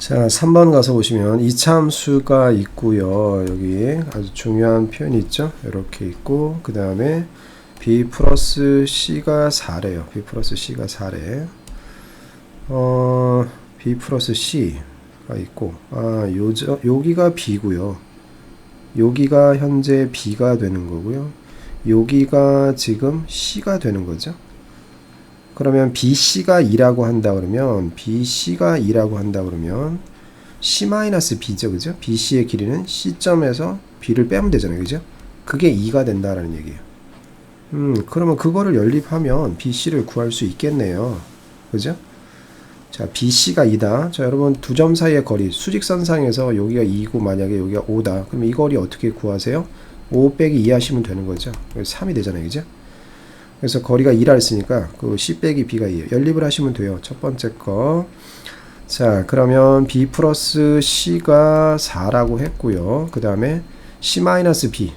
자, 3번 가서 보시면 이차함수가 있고요. 여기 아주 중요한 표현이 있죠. 이렇게 있고 그 다음에 b 플러스 c가 4래요. b 플러스 c가 4래. b 플러스 c가 있고 여기가 b고요. 여기가 현재 b가 되는 거고요. 여기가 지금 c가 되는 거죠. 그러면 BC가 2라고 한다 그러면 BC가 2라고 한다 그러면 C-B죠. 그죠? BC의 길이는 C점에서 B를 빼면 되잖아요. 그죠? 그게 2가 된다라는 얘기예요. 그러면 그거를 연립하면 BC를 구할 수 있겠네요. 그죠? 자, BC가 2다. 자, 여러분 두 점 사이의 거리 수직선상에서 여기가 2고 만약에 여기가 5다. 그럼 이 거리 어떻게 구하세요? 5 빼기 2 하시면 되는 거죠. 3이 되잖아요. 그죠? 그래서 거리가 2라 했으니까 그 C 빼기 B가 2예요. 연립을 하시면 돼요. 첫 번째 거. 자, 그러면 B 플러스 C가 4라고 했고요. 그 다음에 C-B.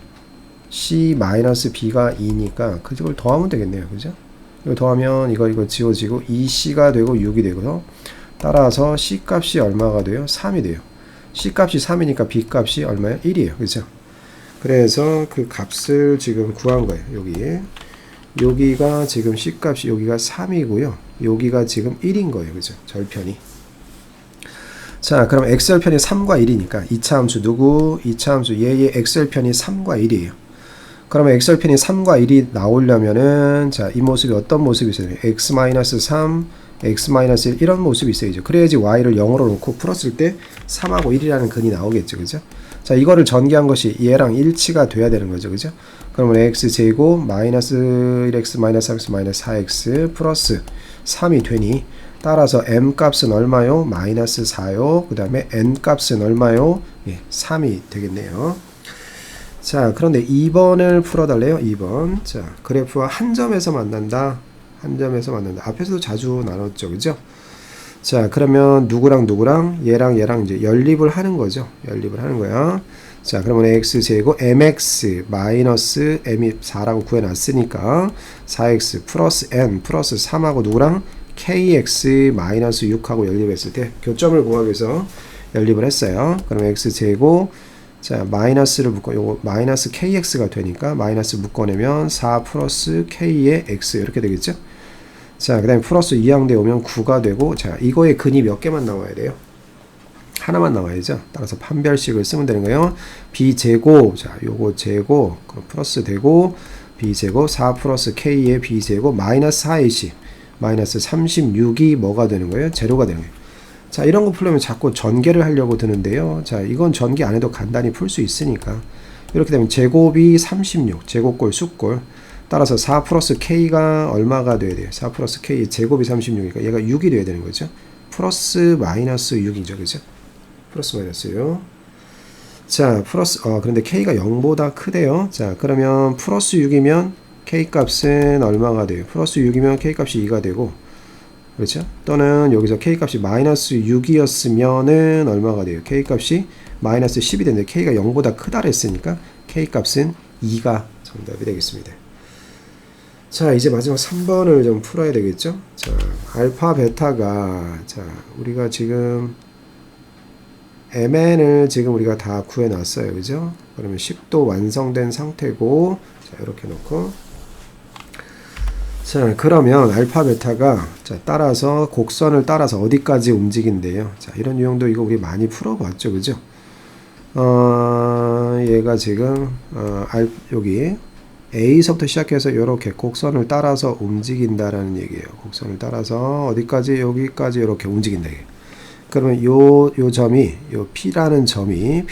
C-B가 2니까 그걸 더하면 되겠네요. 그죠? 이거 더하면 이거 지워지고 2C가 되고 6이 되고요. 따라서 C 값이 얼마가 돼요? 3이 돼요. C 값이 3이니까 B 값이 얼마예요? 1이에요. 그죠? 그래서 그 값을 지금 구한 거예요. 여기가 지금 C값이 여기가 3이고요. 여기가 지금 1인 거예요. 그죠? 절편이. 자, 그럼 X절편이 3과 1이니까 2차 함수 누구? 2차 함수 얘의 X절편이 3과 1이에요. 그러면 X절편이 3과 1이 나오려면은 자, 이 모습이 어떤 모습이 있어요? X-3, X-1 이런 모습이 있어야죠. 그래야지 Y를 0으로 놓고 풀었을 때 3하고 1이라는 근이 나오겠죠. 그죠? 자, 이거를 전개한 것이 얘랑 일치가 돼야 되는 거죠. 그죠? 그러면 x제곱 마이너스 1x 마이너스 3x 마이너스 4x 플러스 3이 되니 따라서 m 값은 얼마요? 마이너스 4요. 그 다음에 n 값은 얼마요? 예, 3이 되겠네요. 자, 그런데 2번을 풀어달래요. 2번. 자, 그래프와 한 점에서 만난다. 한 점에서 만난다. 앞에서도 자주 나눴죠. 그죠? 자, 그러면 누구랑 얘랑 이제 연립을 하는 거죠. 연립을 하는 거야. 자, 그러면 x제곱 mx 마이너스 m이 4라고 구해놨으니까 4x 플러스 n 플러스 3하고 누구랑 kx 마이너스 6하고 연립했을 때 교점을 구하기 위해서 연립을 했어요. 그러면 x제곱 자, 마이너스를 묶어 요거 마이너스 kx가 되니까 마이너스 묶어내면 4 플러스 k의 x 이렇게 되겠죠. 자, 그 다음에 플러스 2항대 오면 9가 되고 자, 이거의 근이 몇 개만 나와야 돼요? 하나만 나와야죠. 따라서 판별식을 쓰면 되는 거예요. b제곱 자, 요거 제곱 그럼 플러스 되고 b제곱 4 플러스 k의 b제곱 마이너스 4ac 마이너스 36이 뭐가 되는 거예요? 제로가 되는 거예요. 자, 이런 거 풀려면 자꾸 전개를 하려고 드는데요. 자, 이건 전개 안 해도 간단히 풀 수 있으니까 이렇게 되면 제곱이 36 제곱골 숫골 따라서 4 플러스 k가 얼마가 돼야 돼요? 4 플러스 k 제곱이 36이니까 얘가 6이 돼야 되는 거죠. 플러스 마이너스 6이죠. 그죠? 플러스 마이너스요. 자, 플러스 그런데 k가 0보다 크대요. 자, 그러면 플러스 6이면 k 값은 얼마가 돼요? 플러스 6이면 k 값이 2가 되고 그렇죠? 또는 여기서 k 값이 마이너스 6이었으면은 얼마가 돼요? k 값이 마이너스 10이 되는데 k가 0보다 크다 그랬으니까 k 값은 2가 정답이 되겠습니다. 자, 이제 마지막 3번을 좀 풀어야 되겠죠? 자, 알파 베타가 자, 우리가 지금 mn을 지금 우리가 다 구해놨어요. 그죠? 그러면 10도 완성된 상태고 자, 이렇게 놓고 자, 그러면 알파 베타가 자, 따라서 곡선을 따라서 어디까지 움직인대요. 자, 이런 유형도 이거 우리 많이 풀어봤죠. 그죠? 얘가 지금 여기 A서부터 시작해서 이렇게 곡선을 따라서 움직인다라는 얘기예요. 곡선을 따라서 어디까지 여기까지 이렇게 움직인다. 그러면 요 점이 요 P라는 점이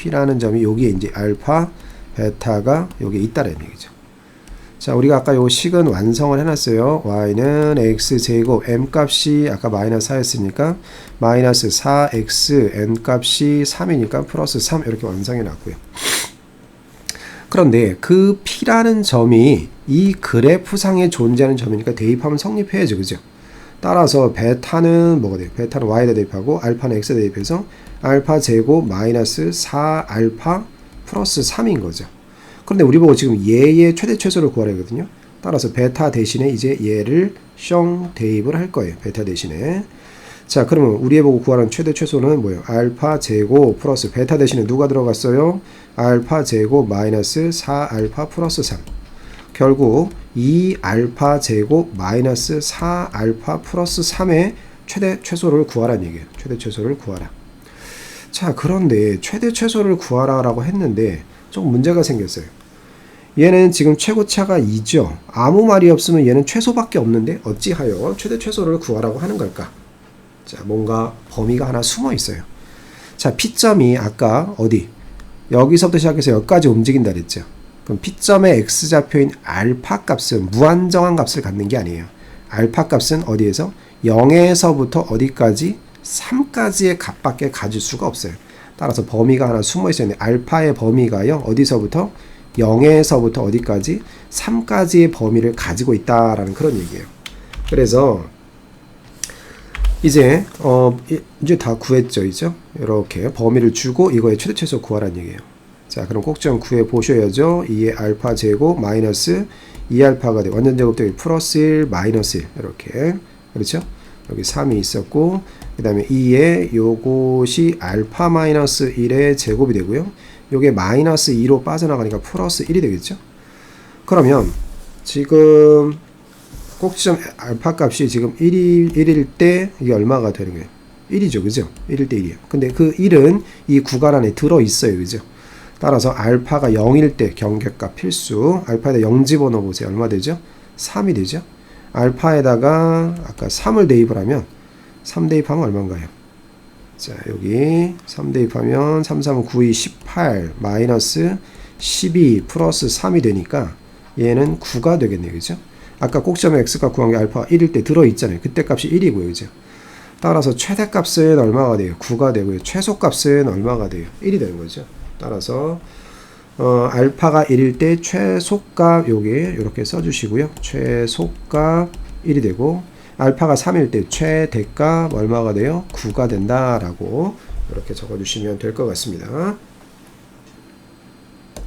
여기에 이제 알파 베타가 여기에 있다라는 얘기죠. 자, 우리가 아까 요 식은 완성을 해놨어요. y는 x제곱 m 값이 아까 마이너스 4였으니까 마이너스 4x n 값이 3이니까 플러스 3 이렇게 완성해놨고요. 그런데 그 P라는 점이 이 그래프상에 존재하는 점이니까 대입하면 성립해야죠. 그죠? 따라서 베타는 뭐가 돼요? 베타는 y에다 대입하고 알파는 x에다 대입해서 알파 제곱 마이너스 4알파 플러스 3인 거죠. 그런데 우리 보고 지금 얘의 최대 최소를 구하라 하거든요. 따라서 베타 대신에 이제 얘를 숑 대입을 할 거예요. 베타 대신에. 자, 그러면 우리의 보고 구하는 최대 최소는 뭐예요? 알파 제곱 플러스 베타 대신에 누가 들어갔어요? 알파 제곱 마이너스 4알파 플러스 3. 결국 2알파 제곱 마이너스 4알파 플러스 3의 최대 최소를 구하라는 얘기예요. 최대 최소를 구하라. 자, 그런데 최대 최소를 구하라라고 했는데 조금 문제가 생겼어요. 얘는 지금 최고차가 2죠. 아무 말이 없으면 얘는 최소밖에 없는데 어찌하여 최대 최소를 구하라고 하는 걸까? 자, 뭔가 범위가 하나 숨어 있어요. 자, P점이 아까 어디? 여기서부터 시작해서 여기까지 움직인다 그랬죠. 그럼 P점의 X좌표인 알파 값은 무한정한 값을 갖는 게 아니에요. 알파 값은 어디에서? 0에서부터 어디까지? 3까지의 값밖에 가질 수가 없어요. 따라서 범위가 하나 숨어 있어요. 알파의 범위가요. 어디서부터? 0에서부터 어디까지? 3까지의 범위를 가지고 있다라는 그런 얘기예요. 그래서 이제 다 구했죠, 이죠? 이렇게 범위를 주고 이거의 최대 최소 구하라는 얘기예요. 자, 그럼 꼭 좀 구해 보셔야죠. 2의 알파 제곱 마이너스 2알파가 돼. 완전 제곱되기 플러스 1 마이너스 1 이렇게. 그렇죠? 여기 3이 있었고 그 다음에 2에 요것이 알파 마이너스 1의 제곱이 되고요. 요게 마이너스 2로 빠져나가니까 플러스 1이 되겠죠? 그러면 지금 꼭지점 알파 값이 지금 1일 때 이게 얼마가 되는 거예요? 1이죠. 그죠? 1일 때 1이에요. 근데 그 1은 이 구간 안에 들어있어요. 그죠? 따라서 알파가 0일 때 경계값 필수. 알파에다 0 집어넣어 보세요. 얼마 되죠? 3이 되죠? 알파에다가 아까 3을 대입을 하면 3 대입하면 얼마인가요? 자, 여기 3 대입하면 3, 3, 9, 2, 18 마이너스 12 플러스 3이 되니까 얘는 9가 되겠네요. 그죠? 아까 꼭지점의 x값 구한 게 알파 1일 때 들어있잖아요. 그때 값이 1이고요. 그죠? 따라서 최대값은 얼마가 돼요? 9가 되고요. 최소값은 얼마가 돼요? 1이 되는 거죠. 따라서 알파가 1일 때 최소값 여기 이렇게 써주시고요. 최소값 1이 되고 알파가 3일 때 최대값 얼마가 돼요? 9가 된다라고 이렇게 적어주시면 될 것 같습니다.